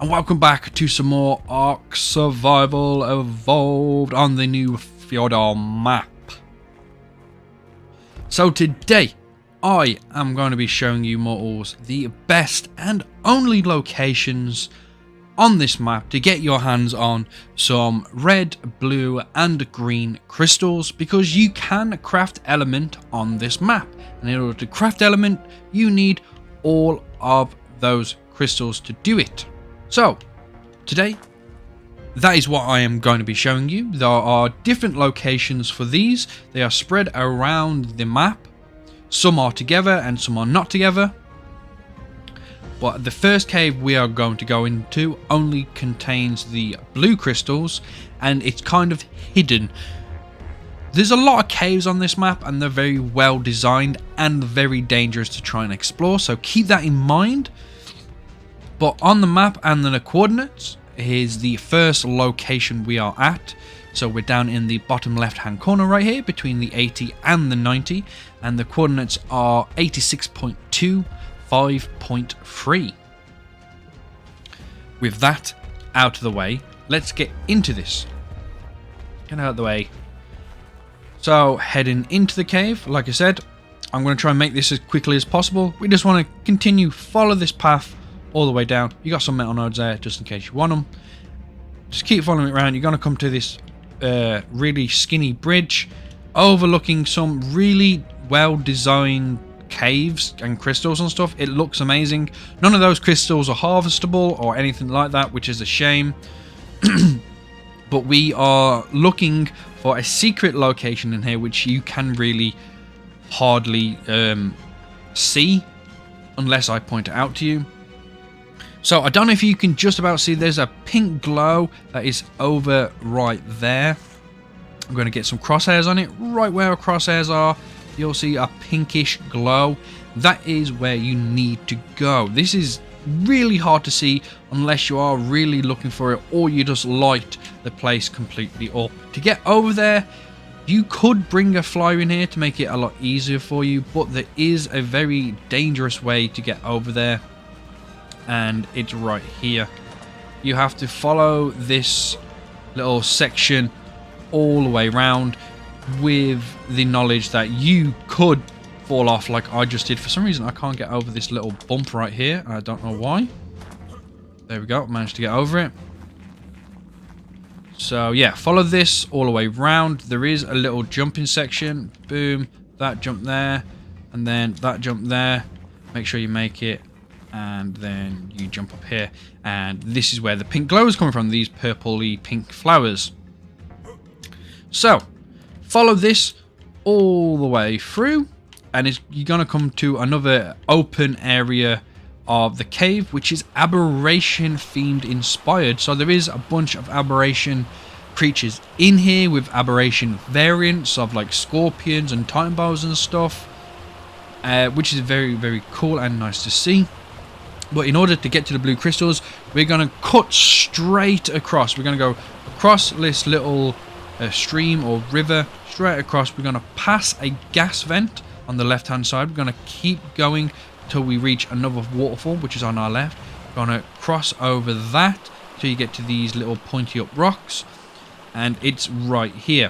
and welcome back to some more Ark Survival Evolved on the new Fjordur map. So today, I am going to be showing you mortals the best and only locations on this map to get your hands on some red, blue and green crystals, because you can craft element on this map, and in order to craft element you need all of those crystals to do it. So today, that is what I am going to be showing you. There are different locations for these. They are spread around the map. Some are together and some are not together. But the first cave we are going to go into only contains the blue crystals, and it's kind of hidden. There's a lot of caves on this map and they're very well designed and very dangerous to try and explore, so keep that in mind. But on the map and the coordinates, here's the first location we are at. So we're down in the bottom left hand corner right here between the 80 and the 90, and the coordinates are 86.2, 5.3. With that out of the way, let's get into this. Get out of the way. So heading into the cave, like I said, I'm going to try and make this as quickly as possible. We just want to continue, follow this path all the way down. You got some metal nodes there just in case you want them. Just keep following it around. You're going to come to this really skinny bridge overlooking some really well designed caves and crystals and stuff. It looks amazing. None of those crystals are harvestable or anything like that, which is a shame. But we are looking for a secret location in here which you can really hardly see unless I point it out to you. So I don't know if you can just about see, there's a pink glow that is over right there. I'm going to get some crosshairs on it. Right where our crosshairs are, you'll see a pinkish glow. That is where you need to go. This is really hard to see unless you are really looking for it, or you just light the place completely up. To get over there, you could bring a flyer in here to make it a lot easier for you, but there is a very dangerous way to get over there, and it's right here. You have to follow this little section all the way around, with the knowledge that you could fall off like I just did. For some reason I can't get over this little bump right here. I don't know why. There we go, managed to get over it. So yeah, follow this all the way around. There is a little jumping section. Boom, that jump there, and then that jump there. Make sure you make it, and then you jump up here, and this is where the pink glow is coming from, these purpley pink flowers. So follow this all the way through, and you're gonna come to another open area of the cave, which is aberration themed inspired. So there is a bunch of aberration creatures in here with aberration variants of like scorpions and titan bows and stuff, which is very, very cool and nice to see. But in order to get to the blue crystals, we're going to cut straight across. We're going to go across this little stream or river, straight across. We're going to pass a gas vent on the left hand side. We're going to keep going till we reach another waterfall, which is on our left. We're going to cross over that till you get to these little pointy up rocks, and it's right here.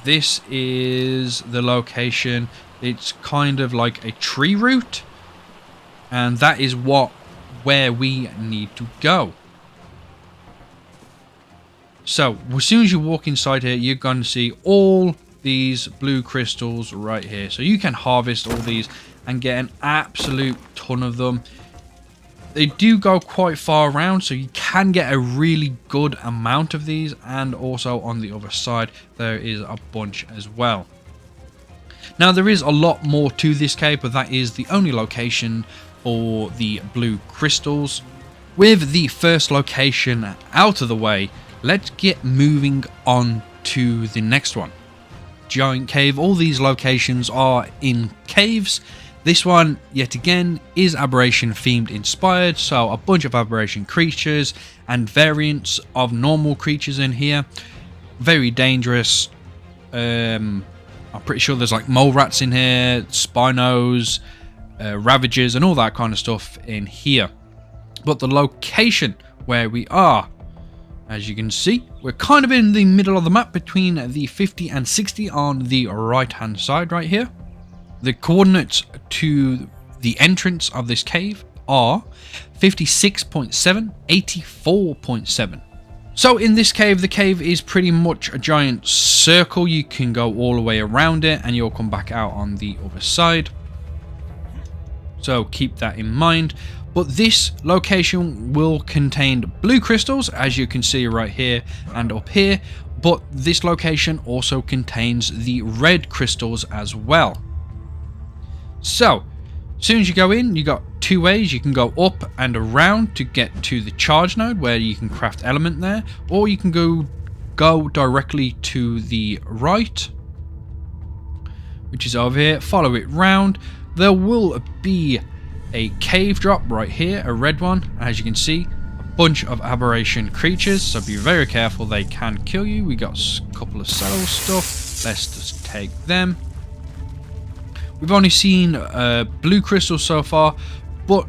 This is the location. It's kind of like a tree root, and that is where we need to go. So as soon as you walk inside here, you're going to see all these blue crystals right here. So you can harvest all these and get an absolute ton of them. They do go quite far around, so you can get a really good amount of these, and also on the other side there is a bunch as well. Now there is a lot more to this cave, but that is the only location for the blue crystals. With the first location out of the way, let's get moving on to the next one. Giant cave. All these locations are in caves. This one, yet again, is aberration themed inspired, so a bunch of aberration creatures and variants of normal creatures in here. Very dangerous. I'm pretty sure there's like mole rats in here, spinos, ravagers and all that kind of stuff in here. but the location where we are. As you can see, we're kind of in the middle of the map between the 50 and 60 on the right hand side right here. The coordinates to the entrance of this cave are 56.7, 84.7. So in this cave, the cave is pretty much a giant circle. You can go all the way around it and you'll come back out on the other side. So keep that in mind. But this location will contain blue crystals, as you can see right here and up here. But this location also contains the red crystals as well. So, as soon as you go in, you got two ways. You can go up and around to get to the charge node where you can craft element there. Or you can go directly to the right, which is over here. Follow it round. There will be a cave drop right here, a red one. As you can see, a bunch of aberration creatures, so be very careful, they can kill you. We got a couple of saddle stuff, let's just take them. We've only seen blue crystals so far, but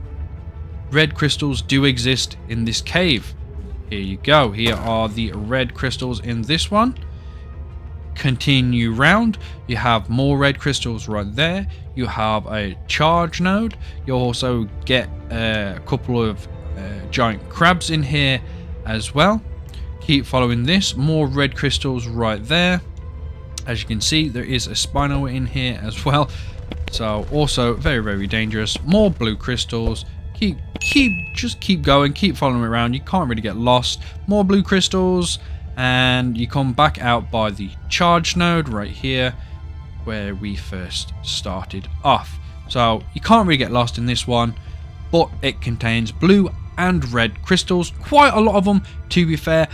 red crystals do exist in this cave. Here you go, here are the red crystals in this one. Continue round, you have more red crystals right there. You have a charge node. You'll also get a couple of giant crabs in here as well. Keep following this, more red crystals right there. As you can see, there is a Spino in here as well, so also very, very dangerous. More blue crystals. Just keep going, keep following around. You can't really get lost. More blue crystals, and you come back out by the charge node right here where we first started off. So you can't really get lost in this one, but it contains blue and red crystals, quite a lot of them to be fair,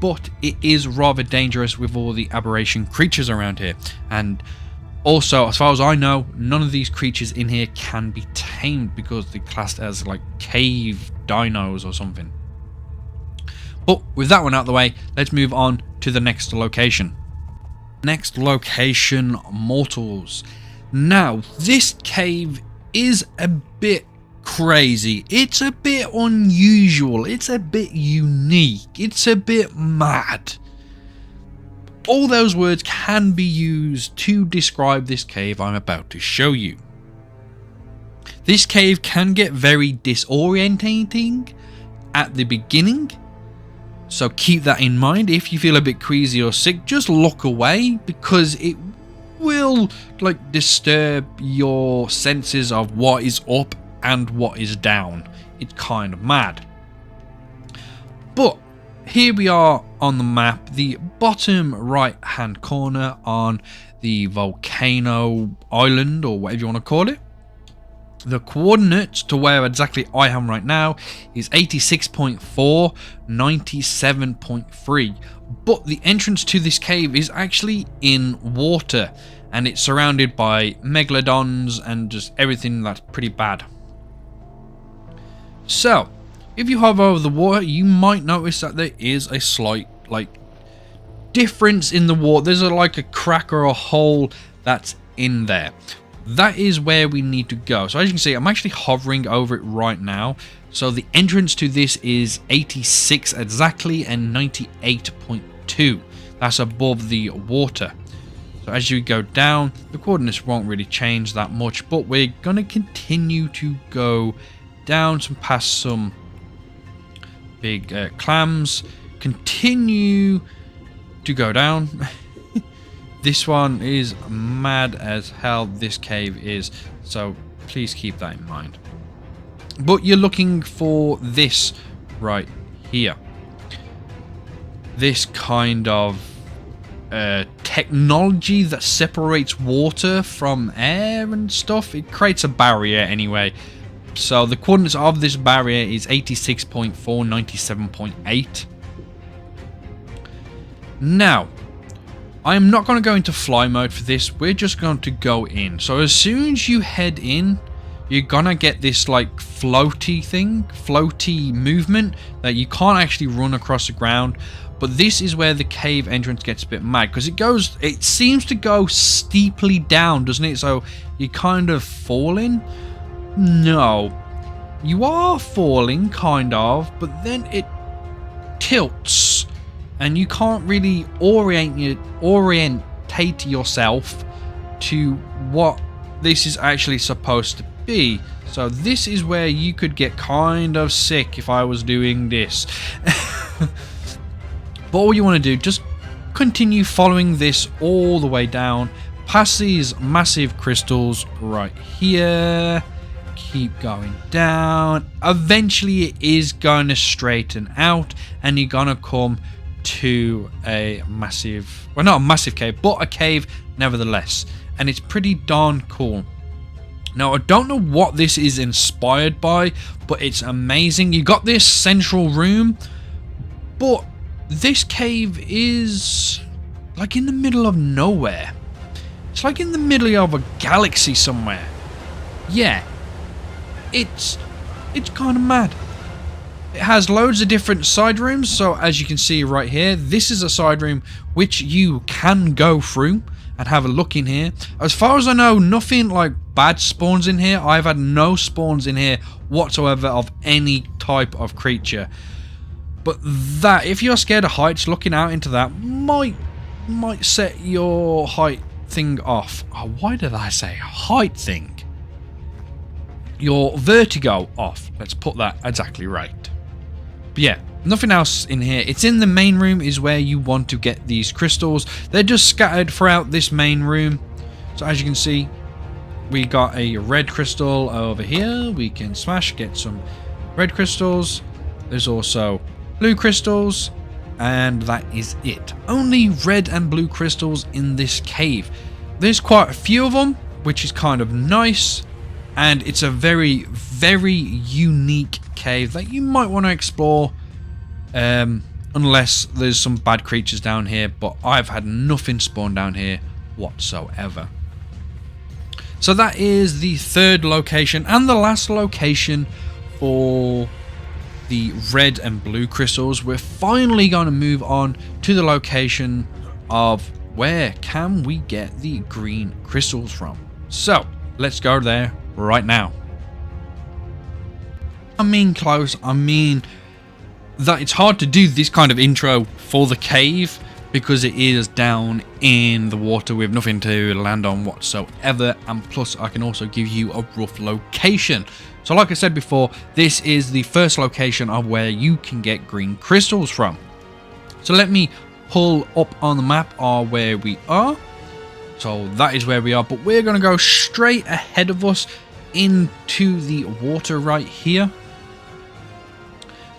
but it is rather dangerous with all the aberration creatures around here. And also, as far as I know, none of these creatures in here can be tamed because they're classed as like cave dinos or something. But with that one out of the way, let's move on to the next location. Next location, mortals. Now, this cave is a bit crazy. It's a bit unusual. It's a bit unique. It's a bit mad. All those words can be used to describe this cave I'm about to show you. This cave can get very disorientating at the beginning, so keep that in mind. If you feel a bit queasy or sick, just look away, because it will like disturb your senses of what is up and what is down. It's kind of mad. But here we are on the map, the bottom right hand corner on the volcano island, or whatever you want to call it. The coordinates to where exactly I am right now is 86.4, 97.3. But the entrance to this cave is actually in water, and it's surrounded by megalodons and just everything that's pretty bad. So, if you hover over the water, you might notice that there is a slight difference in the water. There's like a crack or a hole that's in there. That is where we need to go. So as you can see, I'm actually hovering over it right now. So the entrance to this is 86 exactly and 98.2. That's above the water. So as you go down, the coordinates won't really change that much, but we're going to continue to go down past some big clams. Continue to go down. This one is mad as hell, this cave is, so please keep that in mind. But you're looking for this right here. This kind of technology that separates water from air and stuff. It creates a barrier anyway. So the coordinates of this barrier is 86.4, 97.8. Now, I'm not going to go into fly mode for this. We're just going to go in. So as soon as you head in, you're going to get this like floaty movement that you can't actually run across the ground. But this is where the cave entrance gets a bit mad, because it seems to go steeply down, doesn't it? So you kind of fall in. No, you are falling, kind of, but then it tilts and you can't really orientate yourself to what this is actually supposed to be. So this is where you could get kind of sick if I was doing this. But all you want to do, just continue following this all the way down past these massive crystals right here. Keep going down. Eventually it is going to straighten out and you're going to come to a massive, well, not a massive cave, but a cave nevertheless. And it's pretty darn cool. Now, I don't know what this is inspired by, but it's amazing. You got this central room, but this cave is like in the middle of nowhere. It's like in the middle of a galaxy somewhere. Yeah, it's kind of mad. It has loads of different side rooms, so as you can see right here, this is a side room which you can go through and have a look in here. As far as I know, nothing like bad spawns in here. I've had no spawns in here whatsoever of any type of creature. But that, if you're scared of heights, looking out into that might set your height thing off. Oh, why did I say height thing? Your vertigo off. Let's put that exactly right. But yeah, nothing else in here. It's in the main room is where you want to get these crystals. They're just scattered throughout this main room. So as you can see, we got a red crystal over here. We can smash, get some red crystals. There's also blue crystals, and that is it. Only red and blue crystals in this cave. There's quite a few of them, which is kind of nice, and it's a very, very unique cave that you might want to explore, unless there's some bad creatures down here, but I've had nothing spawn down here whatsoever. So that is the third location and the last location for the red and blue crystals. We're finally going to move on to the location of where can we get the green crystals from. So let's go there right now. I mean close, I mean that it's hard to do this kind of intro for the cave because it is down in the water with nothing to land on whatsoever, and plus I can also give you a rough location. So like I said before, this is the first location of where you can get green crystals from. So let me pull up on the map where we are. So that is where we are, but we're going to go straight ahead of us into the water right here.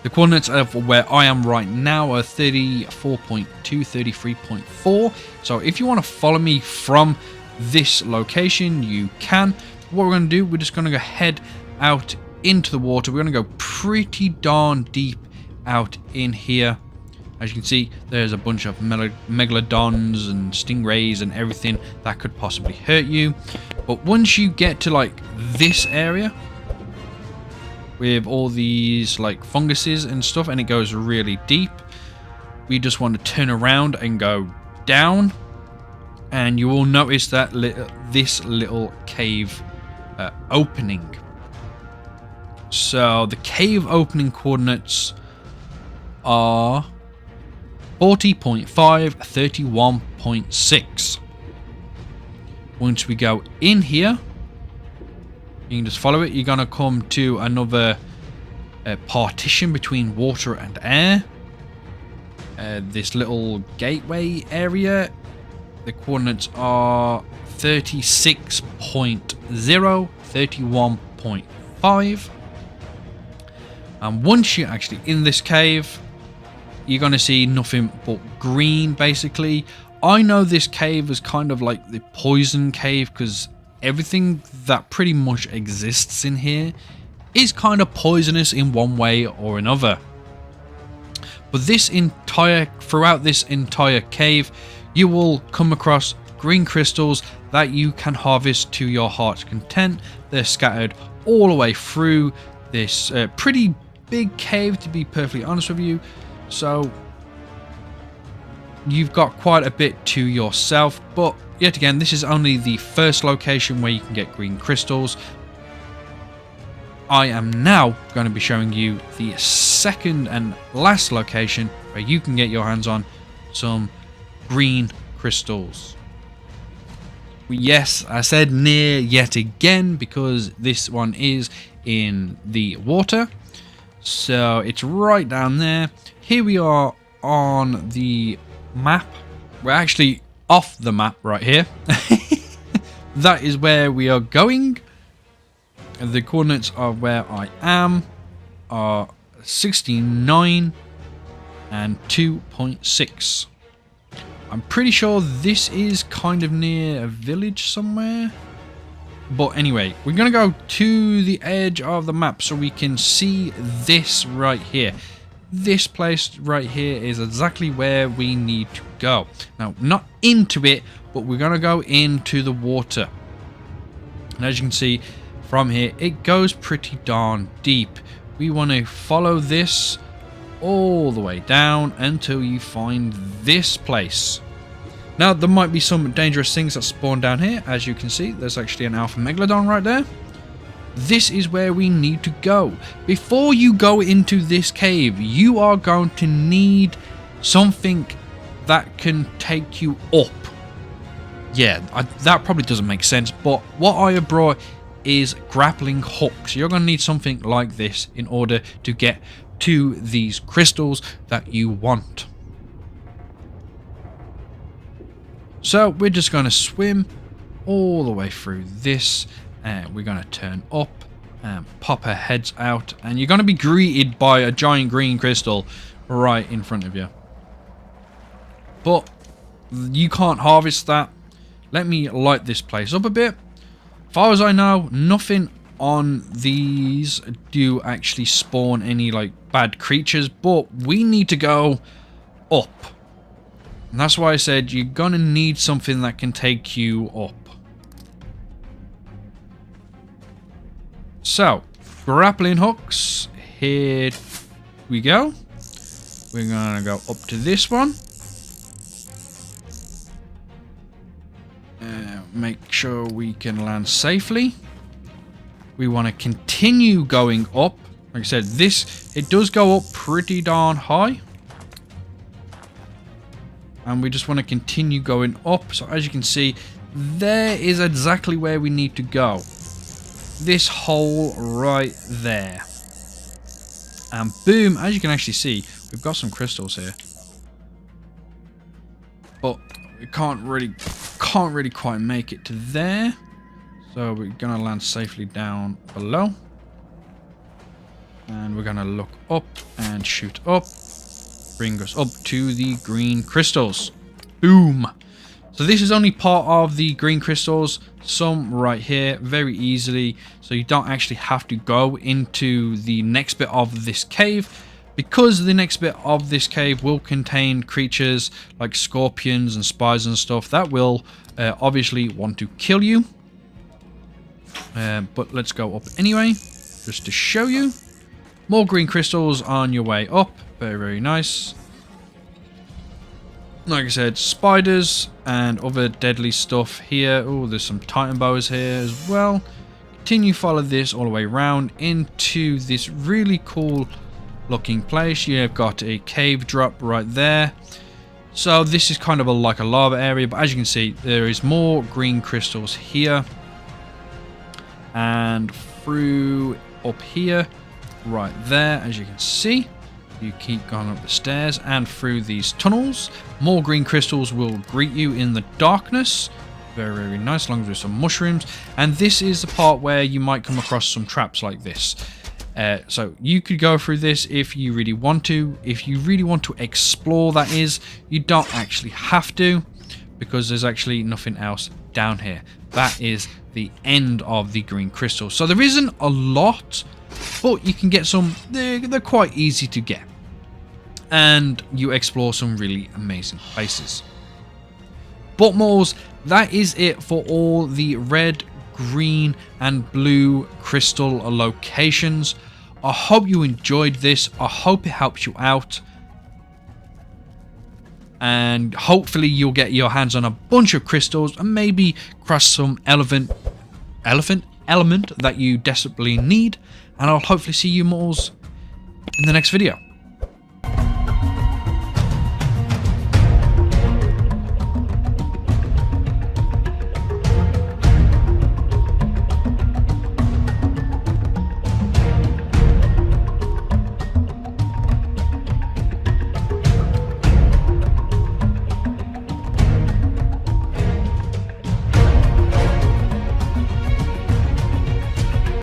The coordinates of where I am right now are 34.2, 33.4. So if you want to follow me from this location, you can. What we're going to do, we're just going to go head out into the water. We're going to go pretty darn deep out in here. As you can see, there's a bunch of megalodons and stingrays and everything that could possibly hurt you. But once you get to like this area with all these like funguses and stuff, and it goes really deep, we just want to turn around and go down, and you will notice that this little cave opening. So the cave opening coordinates are 40.5, 31.6. Once we go in here, you can just follow it. You're going to come to another partition between water and air. This little gateway area, the coordinates are 36.0, 31.5. And once you're actually in this cave, you're going to see nothing but green, basically. I know this cave is kind of like the poison cave because everything that pretty much exists in here is kind of poisonous in one way or another. But throughout this entire cave, you will come across green crystals that you can harvest to your heart's content. They're scattered all the way through this pretty big cave, to be perfectly honest with you. So you've got quite a bit to yourself, but yet again, this is only the first location where you can get green crystals. I am now going to be showing you the second and last location where you can get your hands on some green crystals. Yes, I said near yet again because this one is in the water. So it's right down there. Here we are on the map. We're actually off the map right here. That is where we are going. The coordinates of where I am are 69 and 2.6. I'm pretty sure this is kind of near a village somewhere. But anyway, we're going to go to the edge of the map so we can see this right here. This place right here is exactly where we need to go. Now, not into it, but we're going to go into the water. And as you can see from here, it goes pretty darn deep. We want to follow this all the way down until you find this place. Now, there might be some dangerous things that spawn down here. As you can see, there's actually an alpha megalodon right there. This is where we need to go. Before you go into this cave, you are going to need something that can take you up. Yeah, that probably doesn't make sense, but what I have brought is grappling hooks. You're going to need something like this in order to get to these crystals that you want. So we're just going to swim all the way through this, and we're going to turn up and pop our heads out, and you're going to be greeted by a giant green crystal right in front of you. But you can't harvest that. Let me light this place up a bit. As far as I know, nothing on these do actually spawn any like bad creatures, but we need to go up. And that's why I said you're gonna need something that can take you up. So, grappling hooks, here we go. We're gonna go up to this one. Make sure we can land safely. We want to continue going up. Like I said, it does go up pretty darn high. And we just want to continue going up. So as you can see, there is exactly where we need to go. This hole right there. And boom, as you can actually see, we've got some crystals here. But we can't really quite make it to there. So we're going to land safely down below. And we're going to look up and shoot up. Bring us up to the green crystals. Boom. So this is only part of the green crystals. Some right here, very easily. So you don't actually have to go into the next bit of this cave, because the next bit of this cave will contain creatures like scorpions and spiders and stuff that will obviously want to kill you. But let's go up anyway, just to show you. More green crystals on your way up. Very, very nice. Like I said, spiders and other deadly stuff here. Oh, there's some titan boas here as well. Continue follow this all the way around into this really cool looking place. You've got a cave drop right there. So this is kind of like a lava area, but as you can see, there is more green crystals here. And through up here, right there, as you can see, you keep going up the stairs and through these tunnels. More green crystals will greet you in the darkness. Very, very nice, along with some mushrooms. And this is the part where you might come across some traps like this. So you could go through this if you really want to. If you really want to explore, that is, you don't actually have to, because there's actually nothing else down here. That is the end of the green crystals. So there isn't a lot, but you can get some. They're quite easy to get, and you explore some really amazing places. But Moles, that is it for all the red, green and blue crystal locations. I hope you enjoyed this. I hope it helps you out, and hopefully you'll get your hands on a bunch of crystals and maybe crush some elephant element that you desperately need, and I'll hopefully see you more in the next video.